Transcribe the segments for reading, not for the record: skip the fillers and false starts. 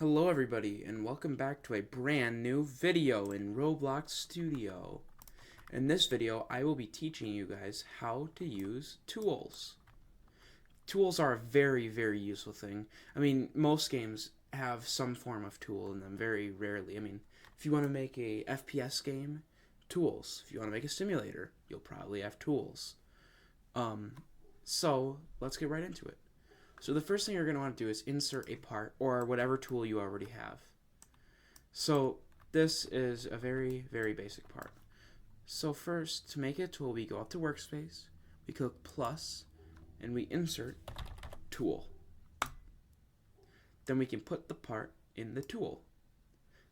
Hello everybody, and welcome back to a brand new video in Roblox Studio. In this video, I will be teaching you guys how to use tools. Tools are a very, very useful thing. I mean, most games have some form of tool in them, very rarely. I mean, if you want to make a FPS game, tools. If you want to make a simulator, you'll probably have tools. So, let's get right into it. So the first thing you're going to want to do is insert a part or whatever tool you already have. So this is a very, very basic part. So first, to make a tool, we go up to Workspace, we click plus, and we insert tool. Then we can put the part in the tool.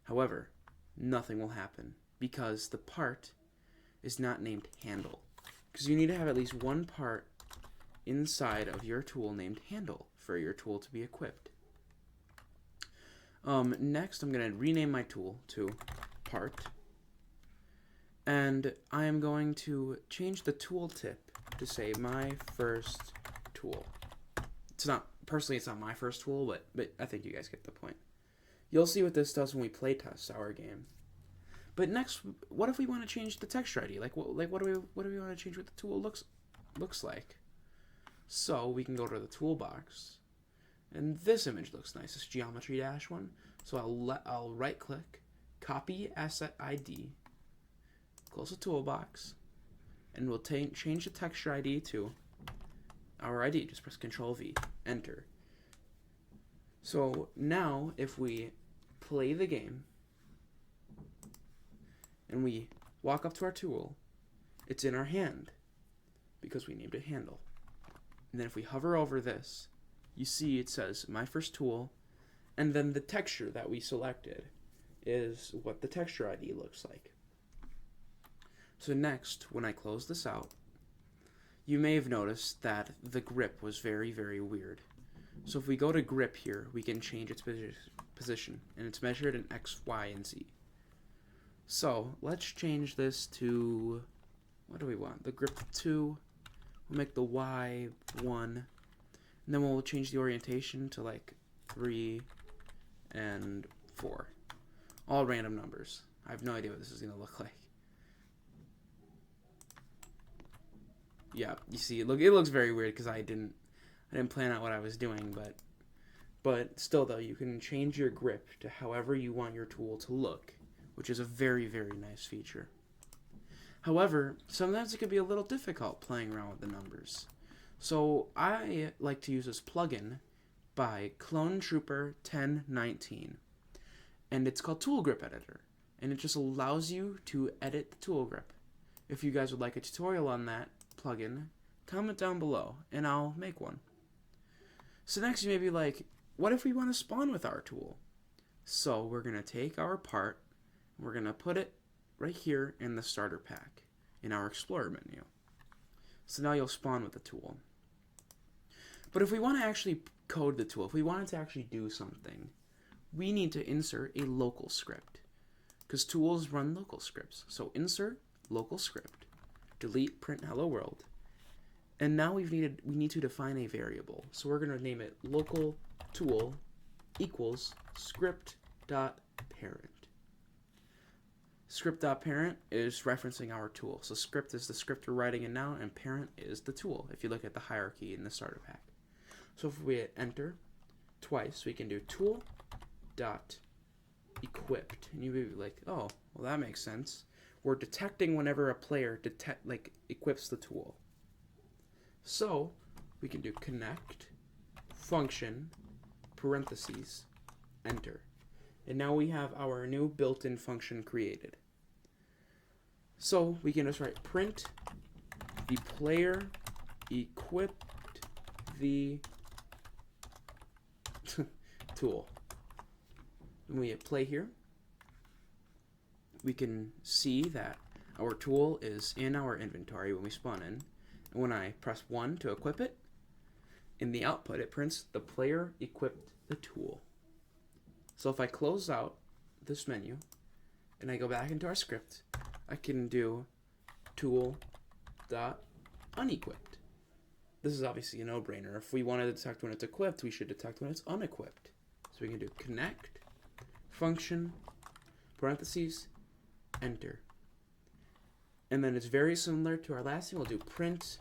However, nothing will happen because the part is not named handle. Because you need to have at least one part inside of your tool named handle for your tool to be equipped. Next, I'm going to rename my tool to part, and I am going to change the tooltip to say my first tool. It's not my first tool, but I think you guys get the point. You'll see what this does when we playtest our game. But next, what if we want to change the texture ID? What do we want to change what the tool looks like? So we can go to the toolbox, and this image looks nice. This geometry dash one. So I'll right click, copy asset ID, close the toolbox, and we'll change the texture ID to our ID. Just press Control V, enter. So now if we play the game and we walk up to our tool, it's in our hand because we named it handle. And then if we hover over this, you see it says my first tool, and then the texture that we selected is what the texture ID looks like. So next, when I close this out, you may have noticed that the grip was very, very weird. So if we go to grip here, we can change its position, and it's measured in X, Y, and Z. So let's change this to, what do we want? The grip 2. We'll make the Y 1, and then we'll change the orientation to like 3 and 4. All random numbers. I have no idea what this is going to look like. Yeah, you see, it looks very weird because I didn't plan out what I was doing, but still though, you can change your grip to however you want your tool to look, which is a very, very nice feature. However, sometimes it can be a little difficult playing around with the numbers. So I like to use this plugin by Clone Trooper 1019. And it's called Tool Grip Editor. And it just allows you to edit the tool grip. If you guys would like a tutorial on that plugin, comment down below and I'll make one. So next you may be like, what if we want to spawn with our tool? So we're going to take our part, and we're going to put it right here in the starter pack in our Explorer menu. So now you'll spawn with the tool. But if we want to actually code the tool, if we want it to actually do something, we need to insert a local script, because tools run local scripts. So insert local script, delete print hello world, and now we need to define a variable. So we're going to name it local tool equals script.parent. Script.parent is referencing our tool. So script is the script we're writing in now, and parent is the tool, if you look at the hierarchy in the starter pack. So if we hit enter twice, we can do tool.equipped. And you may be like, oh, well that makes sense. We're detecting whenever a player equips the tool. So we can do connect function parentheses enter. And now we have our new built-in function created. So we can just write print the player equipped the tool. When we hit play here, we can see that our tool is in our inventory when we spawn in. And when I press 1 to equip it, in the output it prints the player equipped the tool. So if I close out this menu and I go back into our script, I can do tool.unequipped. This is obviously a no-brainer. If we want to detect when it's equipped, we should detect when it's unequipped. So we can do connect function, parentheses, enter. And then it's very similar to our last thing. We'll do print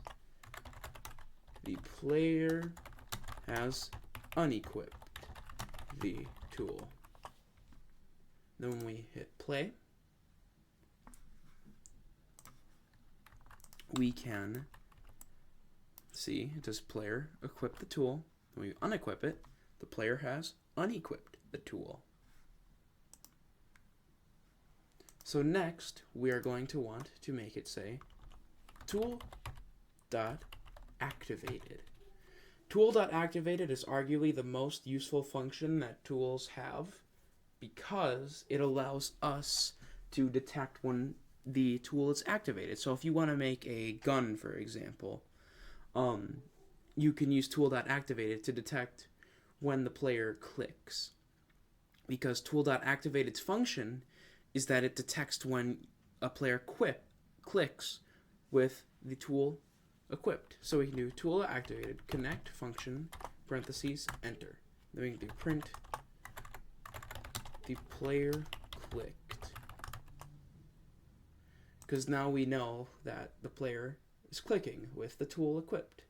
the player has unequipped the tool. Then when we hit play, we can see, does player equip the tool? When we unequip it, the player has unequipped the tool. So next, we are going to want to make it say tool.activated. Tool.activated is arguably the most useful function that tools have because it allows us to detect when the tool is activated. So if you want to make a gun, for example, you can use tool.activated to detect when the player clicks. Because tool.activated's function is that it detects when a player clicks with the tool equipped. So we can do tool.activated connect function parentheses enter. Then we can do print the player clicked. Because now we know that the player is clicking with the tool equipped.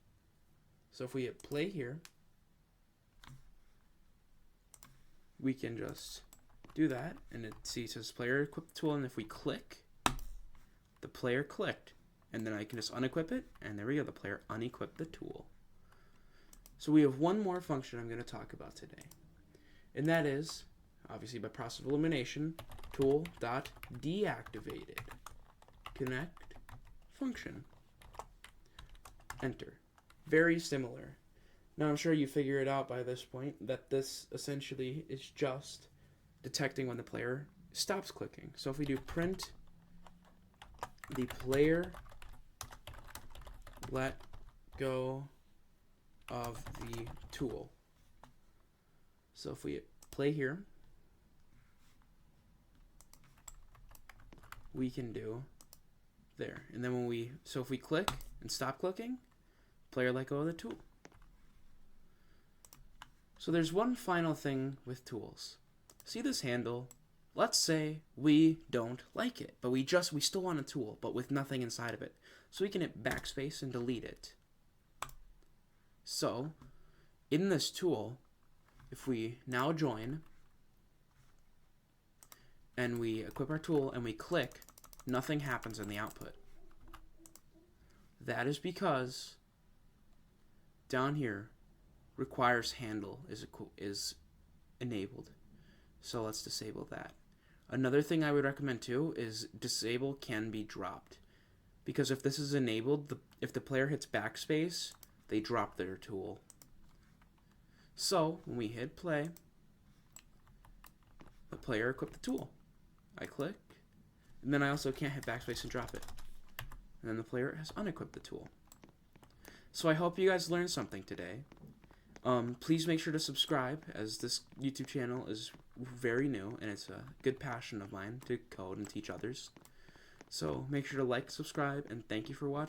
So if we hit play here, we can just do that, and it says player equipped tool, and if we click, the player clicked, and then I can just unequip it, and there we go, the player unequipped the tool. So we have one more function I'm going to talk about today, and that is, obviously by process of elimination, tool.deactivated connect function enter. Very similar. Now I'm sure you figure it out by this point that this essentially is just detecting when the player stops clicking. So if we do print the player let go of the tool. So if we play here, we can do there. And then when we, so if we click and stop clicking, player let go of the tool. So there's one final thing with tools. See this handle? Let's say we don't like it, but we still want a tool, but with nothing inside of it. So we can hit backspace and delete it. So in this tool, if we now join and we equip our tool and we click, nothing happens in the output. That is because down here requires handle is enabled. So let's disable that. Another thing I would recommend too is disable can be dropped. Because if this is enabled, if the player hits backspace, they drop their tool. So when we hit play, the player equipped the tool. I click, and then I also can't hit backspace and drop it. And then the player has unequipped the tool. So I hope you guys learned something today. Please make sure to subscribe, as this YouTube channel is very new and it's a good passion of mine to code and teach others. So make sure to like, subscribe, and thank you for watching.